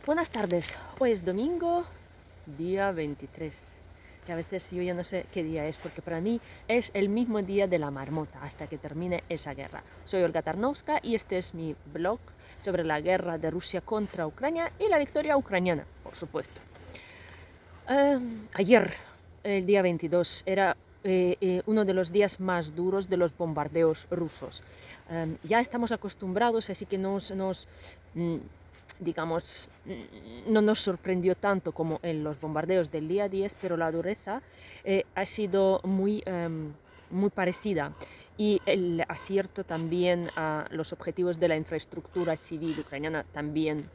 Buenas tardes, hoy es domingo, día 23. Y a veces yo ya no sé qué día es, porque para mí es el mismo día de la marmota hasta que termine esa guerra. Soy Olga Tarnowska y este es mi blog sobre la guerra de Rusia contra Ucrania y la victoria ucraniana, por supuesto. Ayer, el día 22, era uno de los días más duros de los bombardeos rusos. Ya estamos acostumbrados, así que mm, digamos, no nos sorprendió tanto como en los bombardeos del día 10, pero la dureza ha sido muy parecida. Y el acierto también a los objetivos de la infraestructura civil ucraniana también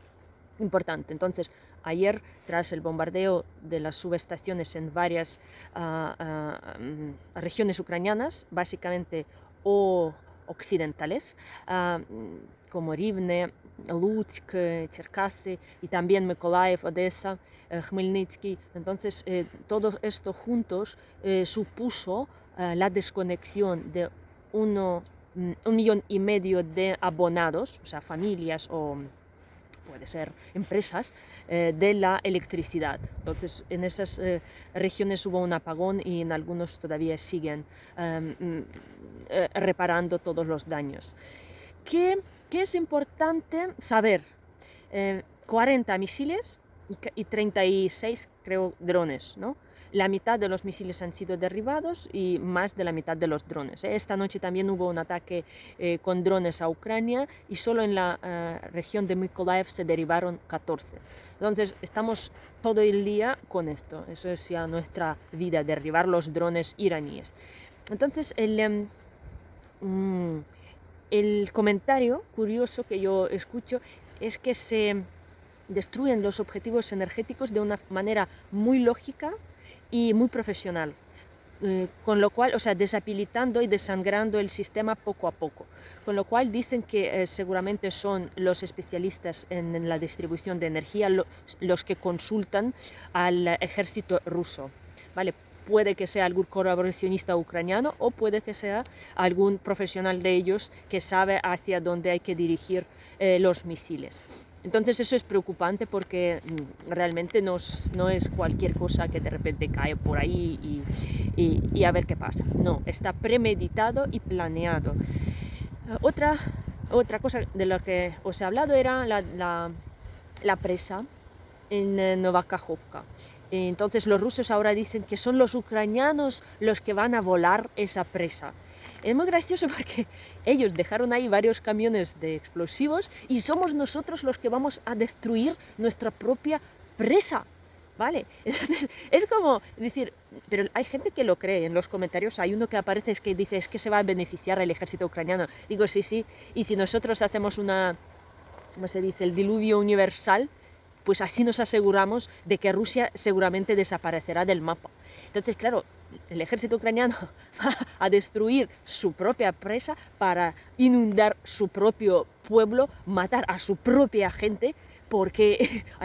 importante. Entonces, ayer, tras el bombardeo de las subestaciones en varias regiones ucranianas, básicamente o occidentales, como Rivne, Lutsk, Cherkasy y también Mykolaiv, Odessa, Khmelnytsky. Entonces, todo esto juntos supuso la desconexión de 1,5 millones de abonados, o sea, familias o puede ser empresas, de la electricidad. Entonces, en esas regiones hubo un apagón y en algunos todavía siguen reparando todos los daños. ¿Qué es importante saber? 40 misiles y 36, creo, drones, ¿no? La mitad de los misiles han sido derribados y más de la mitad de los drones. Esta noche también hubo un ataque con drones a Ucrania y solo en la región de Mykolaiv se derribaron 14. Entonces, estamos todo el día con esto. Eso es ya nuestra vida, derribar los drones iraníes. Entonces, el comentario curioso que yo escucho es que se destruyen los objetivos energéticos de una manera muy lógica y muy profesional, con lo cual, o sea, deshabilitando y desangrando el sistema poco a poco. Con lo cual dicen que seguramente son los especialistas en la distribución de energía los que consultan al ejército ruso, ¿vale? Puede que sea algún colaboracionista ucraniano o puede que sea algún profesional de ellos que sabe hacia dónde hay que dirigir los misiles. Entonces eso es preocupante porque realmente no es cualquier cosa que de repente cae por ahí y a ver qué pasa. No, está premeditado y planeado. Otra cosa de la que os he hablado era la presa en Novakajovka. Entonces los rusos ahora dicen que son los ucranianos los que van a volar esa presa. Es muy gracioso porque ellos dejaron ahí varios camiones de explosivos y somos nosotros los que vamos a destruir nuestra propia presa, ¿vale? Entonces es como decir, pero hay gente que lo cree. En los comentarios hay uno que aparece que dice es que se va a beneficiar el ejército ucraniano. Digo, sí, y si nosotros hacemos ¿cómo se dice?, el diluvio universal, pues así nos aseguramos de que Rusia seguramente desaparecerá del mapa. Entonces, claro, el ejército ucraniano va a destruir su propia presa para inundar su propio pueblo, matar a su propia gente, porque a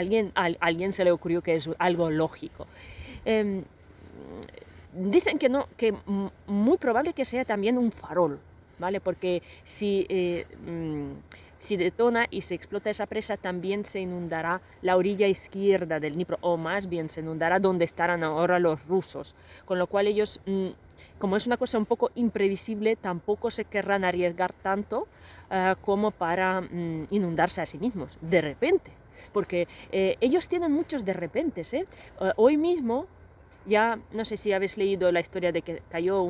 alguien se le ocurrió que es algo lógico. Dicen que no, que muy probable que sea también un farol, ¿vale? Porque si detona y se explota esa presa, también se inundará la orilla izquierda del Dnipro, o más bien se inundará donde estarán ahora los rusos. Con lo cual ellos, como es una cosa un poco imprevisible, tampoco se querrán arriesgar tanto como para inundarse a sí mismos, de repente. Porque ellos tienen muchos de repentes. Hoy mismo, ya no sé si habéis leído la historia de que cayó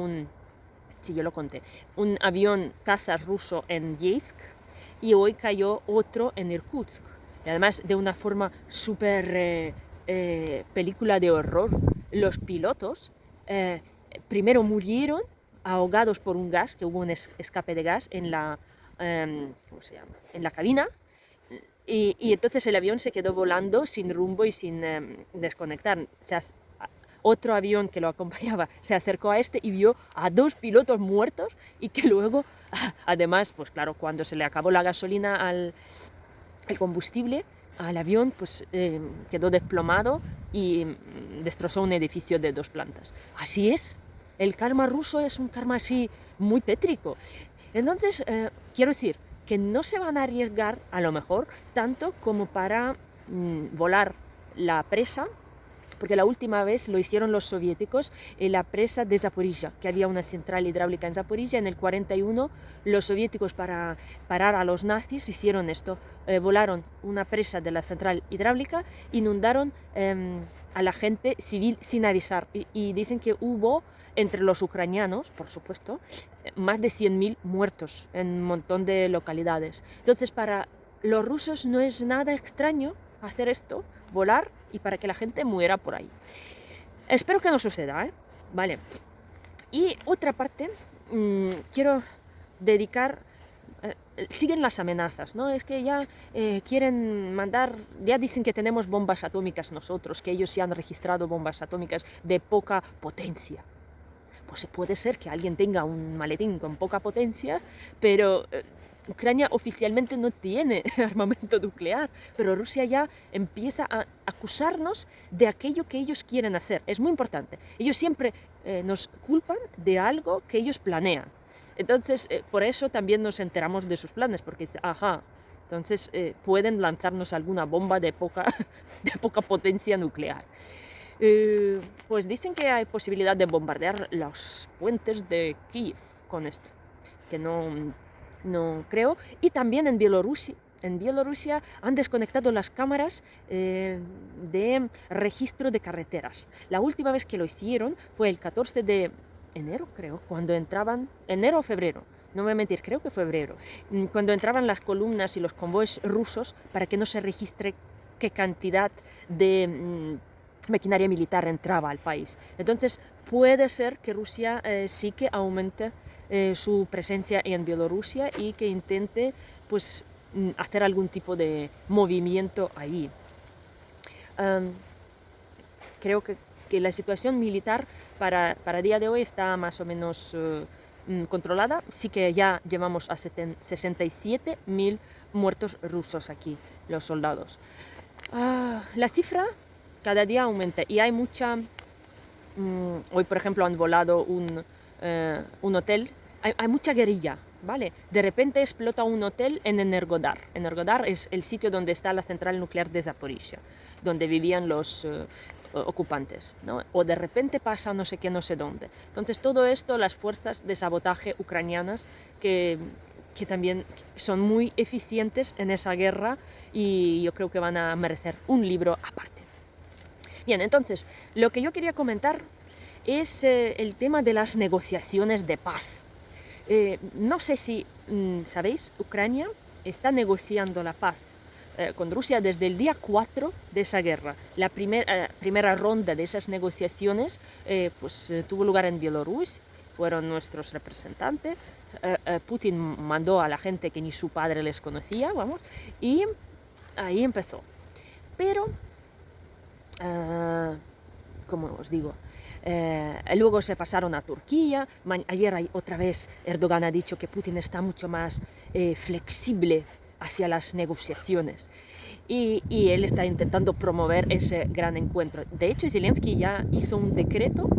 sí, yo lo conté, un avión caza ruso en Yeisk, y hoy cayó otro en Irkutsk. Y además de una forma súper película de horror. Los pilotos primero murieron ahogados por un gas, que hubo un escape de gas en ¿cómo se llama?, en la cabina. Y entonces el avión se quedó volando sin rumbo y sin desconectar. Otro avión que lo acompañaba se acercó a este y vio a 2 pilotos muertos y que luego, además, pues claro, cuando se le acabó la gasolina el combustible al avión, pues quedó desplomado y destrozó un edificio de 2 plantas. Así es, el karma ruso es un karma así muy tétrico. Entonces, quiero decir que no se van a arriesgar, a lo mejor, tanto como para volar la presa, porque la última vez lo hicieron los soviéticos en la presa de Zaporizhia, que había una central hidráulica en Zaporizhia. En el 41 los soviéticos, para parar a los nazis, hicieron esto, volaron una presa de la central hidráulica, inundaron a la gente civil sin avisar, y dicen que hubo entre los ucranianos, por supuesto, más de 100.000 muertos en un montón de localidades. Entonces, para los rusos no es nada extraño hacer esto, volar, y para que la gente muera por ahí. Espero que no suceda, ¿eh? Vale. Y otra parte, quiero dedicar... siguen las amenazas, ¿no? Es que ya quieren mandar, ya dicen que tenemos bombas atómicas nosotros, que ellos sí han registrado bombas atómicas de poca potencia. Pues puede ser que alguien tenga un maletín con poca potencia, pero Ucrania oficialmente no tiene armamento nuclear, pero Rusia ya empieza a acusarnos de aquello que ellos quieren hacer. Es muy importante. Ellos siempre nos culpan de algo que ellos planean. Entonces, por eso también nos enteramos de sus planes, porque entonces pueden lanzarnos alguna bomba de poca potencia nuclear. Pues dicen que hay posibilidad de bombardear los puentes de Kiev con esto, que no creo. Y también en Bielorrusia han desconectado las cámaras de registro de carreteras. La última vez que lo hicieron fue el 14 de enero, creo, cuando entraban, enero o febrero, no me voy a mentir, creo que febrero, cuando entraban las columnas y los convoyes rusos, para que no se registre qué cantidad de maquinaria militar entraba al país. Entonces puede ser que Rusia sí que aumente su presencia en Bielorrusia y que intente pues hacer algún tipo de movimiento ahí. Creo que la situación militar para el día de hoy está más o menos controlada. Sí que ya llevamos a 67.000 muertos rusos aquí, los soldados. La cifra cada día aumenta y hay mucha... hoy, por ejemplo, han volado un hotel. Hay mucha guerrilla, ¿vale? De repente explota un hotel en Energodar. Energodar es el sitio donde está la central nuclear de Zaporizhia, donde vivían los ocupantes, ¿no? O de repente pasa no sé qué, no sé dónde. Entonces, todo esto, las fuerzas de sabotaje ucranianas que también son muy eficientes en esa guerra, y yo creo que van a merecer un libro aparte. Bien, entonces, lo que yo quería comentar es el tema de las negociaciones de paz. No sé si sabéis, Ucrania está negociando la paz con Rusia desde el día 4 de esa guerra. La primera ronda de esas negociaciones tuvo lugar en Bielorrusia, fueron nuestros representantes. Putin mandó a la gente que ni su padre les conocía, vamos, y ahí empezó. Pero como os digo, luego se pasaron a Turquía. Ayer otra vez Erdogan ha dicho que Putin está mucho más flexible hacia las negociaciones, y él está intentando promover ese gran encuentro. De hecho, Zelensky ya hizo un decreto,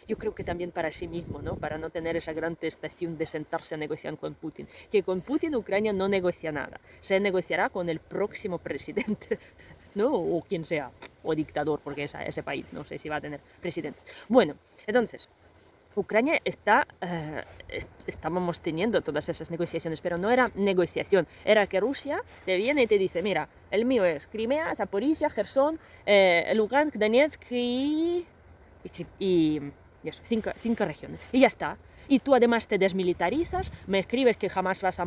yo creo que también para sí mismo, ¿no? Para no tener esa gran tentación de sentarse a negociar con Putin, que con Putin Ucrania no negocia nada, se negociará con el próximo presidente, ¿no? O quien sea, o dictador, porque ese país no sé si va a tener presidente. Bueno, entonces, Ucrania estábamos teniendo todas esas negociaciones, pero no era negociación, era que Rusia te viene y te dice, mira, el mío es Crimea, Zaporizhia, Gerson, Lugansk, Donetsk y eso, cinco regiones, y ya está. Y tú además te desmilitarizas, me escribes que jamás vas a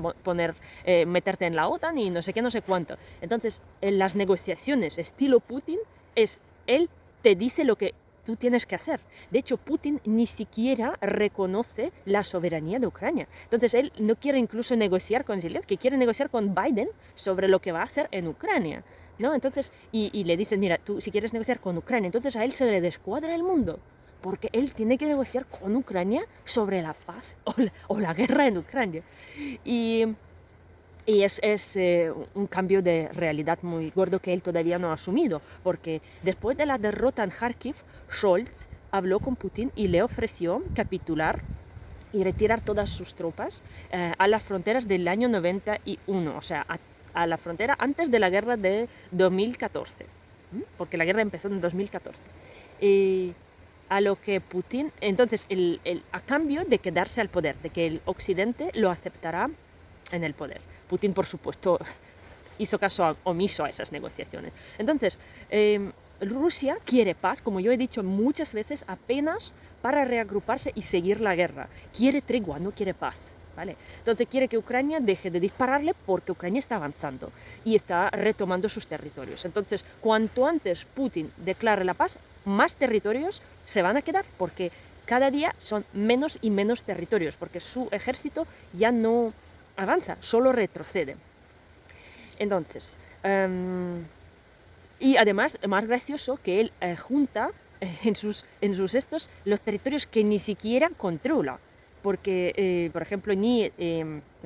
meterte en la OTAN y no sé qué, no sé cuánto. Entonces, en las negociaciones estilo Putin, él te dice lo que tú tienes que hacer. De hecho, Putin ni siquiera reconoce la soberanía de Ucrania. Entonces, él no quiere incluso negociar con Zelensky, quiere negociar con Biden sobre lo que va a hacer en Ucrania, ¿no? Entonces, y le dicen, mira, tú si quieres negociar con Ucrania, entonces a él se le descuadra el mundo, porque él tiene que negociar con Ucrania sobre la paz o la guerra en Ucrania. Y es un cambio de realidad muy gordo que él todavía no ha asumido, porque después de la derrota en Kharkiv, Scholz habló con Putin y le ofreció capitular y retirar todas sus tropas a las fronteras del año 91, o sea, a la frontera antes de la guerra de 2014, porque la guerra empezó en 2014. A lo que Putin, entonces, a cambio de quedarse al poder, de que el Occidente lo aceptará en el poder. Putin, por supuesto, hizo caso omiso a esas negociaciones. Entonces, Rusia quiere paz, como yo he dicho muchas veces, apenas para reagruparse y seguir la guerra. Quiere tregua, no quiere paz. ¿Vale? Entonces quiere que Ucrania deje de dispararle porque Ucrania está avanzando y está retomando sus territorios. Entonces, cuanto antes Putin declare la paz, más territorios se van a quedar porque cada día son menos y menos territorios, porque su ejército ya no avanza, solo retrocede. Entonces, y además, más gracioso que él junta en sus estos los territorios que ni siquiera controla. Porque, por ejemplo, ni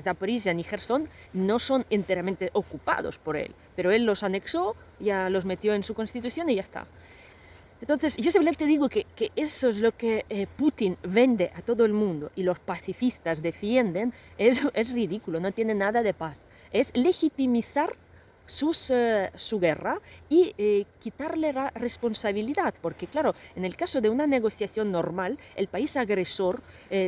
Zaporizhia ni Gerson no son enteramente ocupados por él, pero él los anexó, ya los metió en su constitución y ya está. Entonces, yo simplemente digo que eso es lo que Putin vende a todo el mundo y los pacifistas defienden, eso es ridículo, no tiene nada de paz. Es legitimizar su guerra y quitarle la responsabilidad, porque claro, en el caso de una negociación normal, el país agresor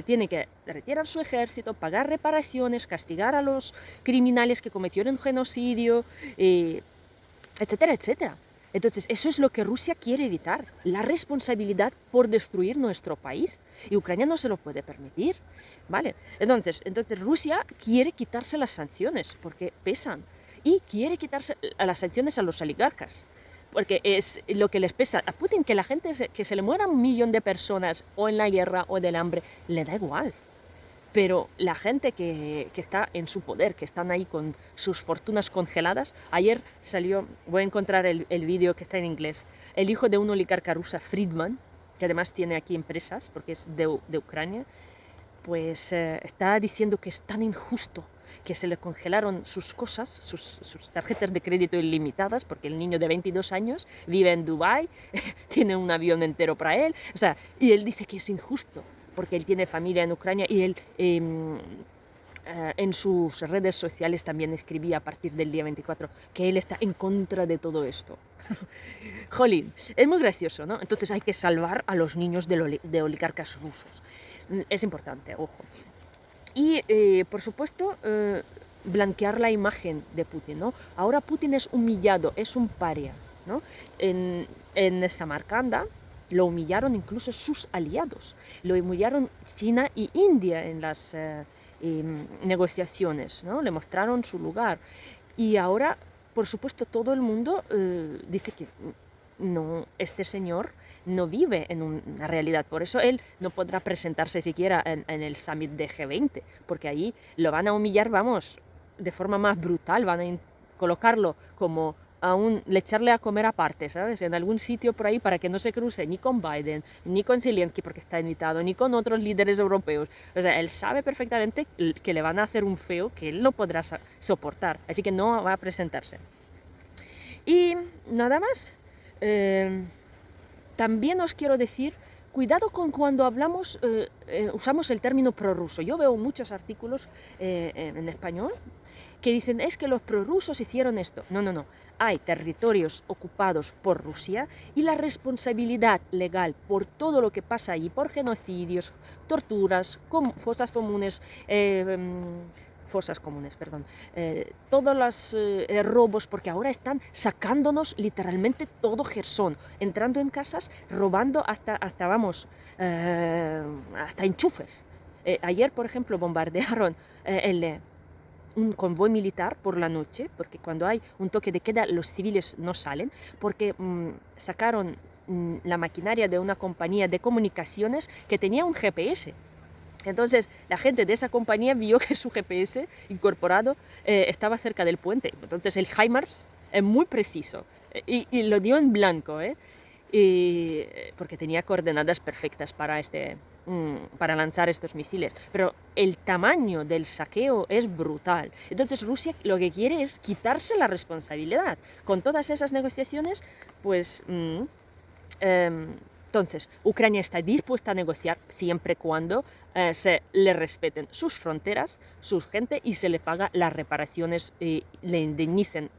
tiene que retirar su ejército, pagar reparaciones, castigar a los criminales que cometieron genocidio, etcétera, etcétera. Entonces, eso es lo que Rusia quiere evitar, la responsabilidad por destruir nuestro país. Y Ucrania no se lo puede permitir, ¿vale? Entonces Rusia quiere quitarse las sanciones, porque pesan. Y quiere quitarse las sanciones a los oligarcas, porque es lo que les pesa a Putin, que la gente, que se le muera 1 millón de personas o en la guerra o del hambre, le da igual. Pero la gente que está en su poder, que están ahí con sus fortunas congeladas, ayer salió, voy a encontrar el vídeo que está en inglés, el hijo de un oligarca rusa, Friedman, que además tiene aquí empresas, porque es de Ucrania, pues está diciendo que es tan injusto que se le congelaron sus cosas, sus tarjetas de crédito ilimitadas, porque el niño de 22 años vive en Dubái, tiene un avión entero para él, o sea, y él dice que es injusto, porque él tiene familia en Ucrania y él en sus redes sociales también escribía a partir del día 24 que él está en contra de todo esto. Jolín, es muy gracioso, ¿no? Entonces hay que salvar a los niños de oligarcas rusos. Es importante, ojo. Y, por supuesto, blanquear la imagen de Putin, ¿no? Ahora Putin es humillado, es un paria, ¿no? En Samarcanda lo humillaron incluso sus aliados, lo humillaron China y India en las negociaciones, ¿no? Le mostraron su lugar. Y ahora, por supuesto, todo el mundo dice que no, este señor no vive en una realidad, por eso él no podrá presentarse siquiera en el summit de G20, porque allí lo van a humillar, vamos, de forma más brutal, van a colocarlo como echarle a comer aparte, ¿sabes? En algún sitio por ahí para que no se cruce ni con Biden, ni con Zelensky porque está invitado, ni con otros líderes europeos. O sea, él sabe perfectamente que le van a hacer un feo que él no podrá soportar, así que no va a presentarse. Y nada más. También os quiero decir, cuidado con cuando hablamos, usamos el término prorruso. Yo veo muchos artículos en español que dicen, es que los prorrusos hicieron esto. No, no, no. Hay territorios ocupados por Rusia y la responsabilidad legal por todo lo que pasa allí, por genocidios, torturas, fosas comunes, todos los robos, porque ahora están sacándonos literalmente todo Jersón, entrando en casas, robando hasta enchufes. Ayer, por ejemplo, bombardearon un convoy militar por la noche, porque cuando hay un toque de queda los civiles no salen, porque sacaron la maquinaria de una compañía de comunicaciones que tenía un GPS. Entonces la gente de esa compañía vio que su GPS incorporado estaba cerca del puente. Entonces el HIMARS es muy preciso y lo dio en blanco, porque tenía coordenadas perfectas para lanzar estos misiles. Pero el tamaño del saqueo es brutal. Entonces Rusia lo que quiere es quitarse la responsabilidad. Con todas esas negociaciones, pues Entonces, Ucrania está dispuesta a negociar siempre y cuando se le respeten sus fronteras, su gente y se le paga las reparaciones y le indemnicen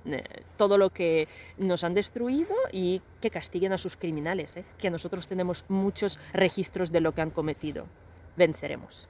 todo lo que nos han destruido y que castiguen a sus criminales, que nosotros tenemos muchos registros de lo que han cometido. Venceremos.